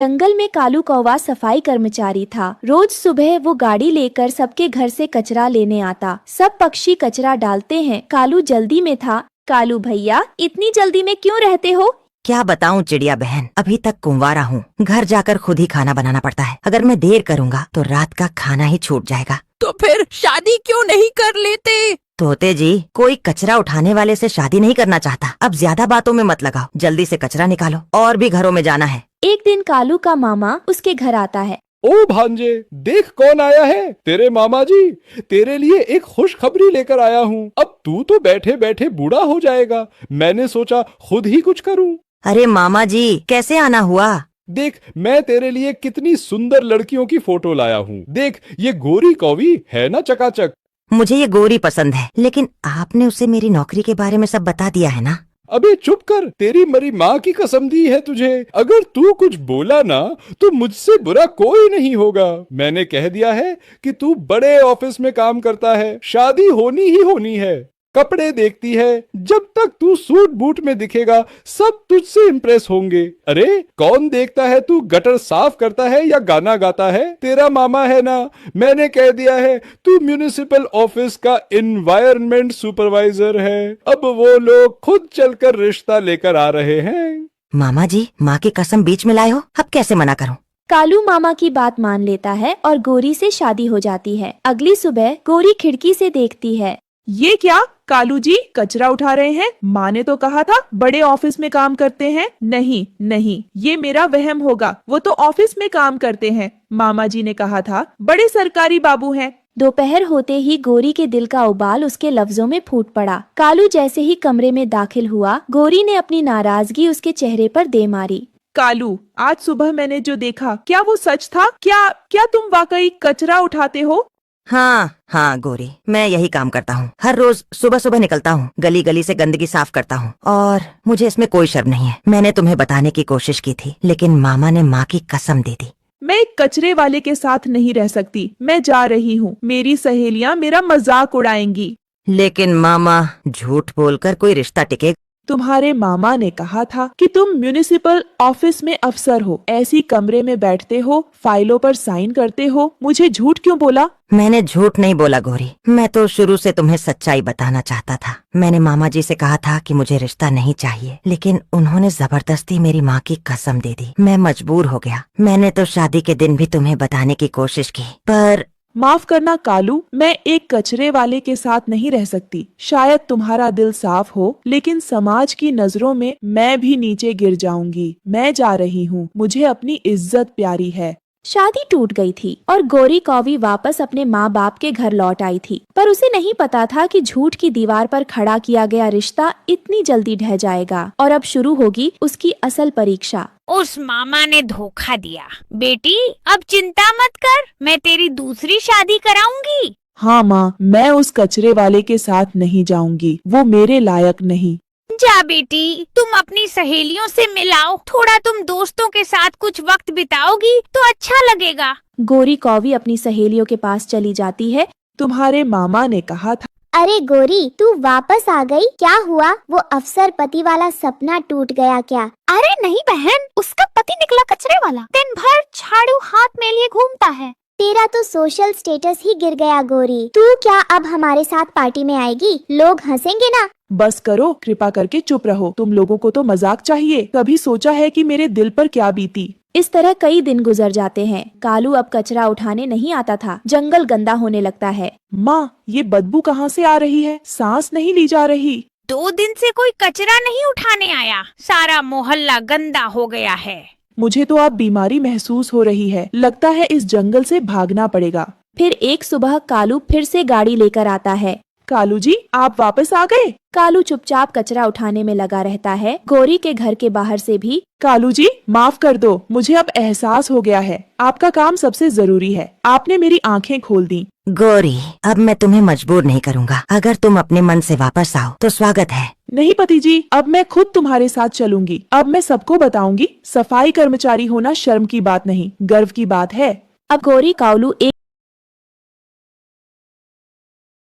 जंगल में कालू कौवा सफाई कर्मचारी था। रोज सुबह वो गाड़ी लेकर सबके घर से कचरा लेने आता। सब पक्षी कचरा डालते हैं। कालू जल्दी में था। कालू भैया, इतनी जल्दी में क्यों रहते हो? क्या बताऊं चिड़िया बहन, अभी तक कुंवारा हूँ। घर जाकर खुद ही खाना बनाना पड़ता है। अगर मैं देर करूँगा तो रात का खाना ही छूट जाएगा। तो फिर शादी क्यों नहीं कर लेते? तोते जी, कोई कचरा उठाने वाले से शादी नहीं करना चाहता। अब ज्यादा बातों में मत लगाओ, जल्दी से कचरा निकालो, और भी घरों में जाना है। एक दिन कालू का मामा उसके घर आता है। ओ भांजे, देख कौन आया है। तेरे मामा जी, तेरे लिए एक खुशखबरी लेकर आया हूँ। अब तू तो बैठे बैठे बूढ़ा हो जाएगा, मैंने सोचा खुद ही कुछ करूँ। अरे मामा जी, कैसे आना हुआ? देख, मैं तेरे लिए कितनी सुंदर लड़कियों की फोटो लाया हूँ। देख, ये गोरी कौवी है ना चकाचक। मुझे ये गोरी पसंद है, लेकिन आपने उसे मेरी नौकरी के बारे में सब बता दिया है ना? अबे चुप कर, तेरी मरी माँ की कसम दी है तुझे। अगर तू कुछ बोला ना तो मुझसे बुरा कोई नहीं होगा। मैंने कह दिया है कि तू बड़े ऑफिस में काम करता है, शादी होनी ही होनी है। कपड़े देखती है, जब तक तू सूट बूट में दिखेगा सब तुझसे इम्प्रेस होंगे। अरे कौन देखता है तू गटर साफ करता है या गाना गाता है? तेरा मामा है ना, मैंने कह दिया है तू म्युनिसिपल ऑफिस का एनवायरनमेंट सुपरवाइजर है। अब वो लोग खुद चलकर रिश्ता लेकर आ रहे हैं। मामा जी, माँ की कसम बीच में लाए हो, अब कैसे मना करूँ? कालू मामा की बात मान लेता है और गोरी से शादी हो जाती है। अगली सुबह गोरी खिड़की से देखती है। ये क्या कालू जी कचरा उठा रहे हैं? माँ ने तो कहा था बड़े ऑफिस में काम करते हैं। नहीं नहीं, ये मेरा वहम होगा। वो तो ऑफिस में काम करते हैं। मामा जी ने कहा था बड़े सरकारी बाबू हैं। दोपहर होते ही गोरी के दिल का उबाल उसके लफ्जों में फूट पड़ा। कालू जैसे ही कमरे में दाखिल हुआ, गोरी ने अपनी नाराजगी उसके चेहरे पर दे मारी। कालू, आज सुबह मैंने जो देखा, क्या वो सच था? क्या तुम वाकई कचरा उठाते हो? हाँ गोरी, मैं यही काम करता हूँ। हर रोज सुबह सुबह निकलता हूँ, गली गली से गंदगी साफ करता हूँ, और मुझे इसमें कोई शर्म नहीं है। मैंने तुम्हें बताने की कोशिश की थी, लेकिन मामा ने माँ की कसम दे दी। मैं एक कचरे वाले के साथ नहीं रह सकती। मैं जा रही हूँ। मेरी सहेलियाँ मेरा मजाक उड़ाएंगी। लेकिन मामा, झूठ बोलकर कोई रिश्ता टिकेगा? तुम्हारे मामा ने कहा था कि तुम म्युनिसिपल ऑफिस में अफसर हो, ऐसी कमरे में बैठते हो, फाइलों पर साइन करते हो। मुझे झूठ क्यों बोला? मैंने झूठ नहीं बोला गोरी, मैं तो शुरू से तुम्हें सच्चाई बताना चाहता था। मैंने मामा जी से कहा था कि मुझे रिश्ता नहीं चाहिए, लेकिन उन्होंने जबरदस्ती मेरी माँ की कसम दे दी। मैं मजबूर हो गया। मैंने तो शादी के दिन भी तुम्हें बताने की कोशिश की, पर माफ करना कालू, मैं एक कचरे वाले के साथ नहीं रह सकती। शायद तुम्हारा दिल साफ हो, लेकिन समाज की नजरों में मैं भी नीचे गिर जाऊंगी। मैं जा रही हूँ, मुझे अपनी इज्जत प्यारी है। शादी टूट गई थी और गोरी कौवी वापस अपने माँ बाप के घर लौट आई थी, पर उसे नहीं पता था कि झूठ की दीवार पर खड़ा किया गया रिश्ता इतनी जल्दी ढह जाएगा और अब शुरू होगी उसकी असल परीक्षा। उस मामा ने धोखा दिया। बेटी, अब चिंता मत कर, मैं तेरी दूसरी शादी कराऊंगी। हाँ माँ, मैं उस कचरे वाले के साथ नहीं जाऊंगी। वो मेरे लायक नहीं। जा बेटी, तुम अपनी सहेलियों से मिलाओ। थोड़ा तुम दोस्तों के साथ कुछ वक्त बिताओगी तो अच्छा लगेगा। गोरी कौवी अपनी सहेलियों के पास चली जाती है। तुम्हारे मामा ने कहा था। अरे गोरी, तू वापस आ गई? क्या हुआ? वो अफसर पति वाला सपना टूट गया क्या? अरे नहीं बहन, उसका पति निकला कचरे वाला। दिन भर झाड़ू हाथ में लिए घूमता है। तेरा तो सोशल स्टेटस ही गिर गया गोरी। तू क्या अब हमारे साथ पार्टी में आएगी? लोग हंसेंगे ना। बस करो, कृपा करके चुप रहो। तुम लोगों को तो मजाक चाहिए। कभी सोचा है कि मेरे दिल पर क्या बीती? इस तरह कई दिन गुजर जाते हैं। कालू अब कचरा उठाने नहीं आता था। जंगल गंदा होने लगता है। माँ, ये बदबू कहाँ से आ रही है? सांस नहीं ली जा रही। 2 दिन से कोई कचरा नहीं उठाने आया। सारा मोहल्ला गंदा हो गया है। मुझे तो अब बीमारी महसूस हो रही है। लगता है इस जंगल से भागना पड़ेगा। फिर एक सुबह कालू फिर से गाड़ी लेकर आता है। कालू जी, आप वापस आ गए? कालू चुपचाप कचरा उठाने में लगा रहता है। गोरी के घर के बाहर से भी। कालू जी, माफ कर दो, मुझे अब एहसास हो गया है। आपका काम सबसे जरूरी है। आपने मेरी आंखें खोल दी। गोरी, अब मैं तुम्हें मजबूर नहीं करूँगा। अगर तुम अपने मन से वापस आओ तो स्वागत है। नहीं पति जी, अब मैं खुद तुम्हारे साथ चलूंगी। अब मैं सबको बताऊंगी, सफाई कर्मचारी होना शर्म की बात नहीं, गर्व की बात है। अब गोरी कालू एक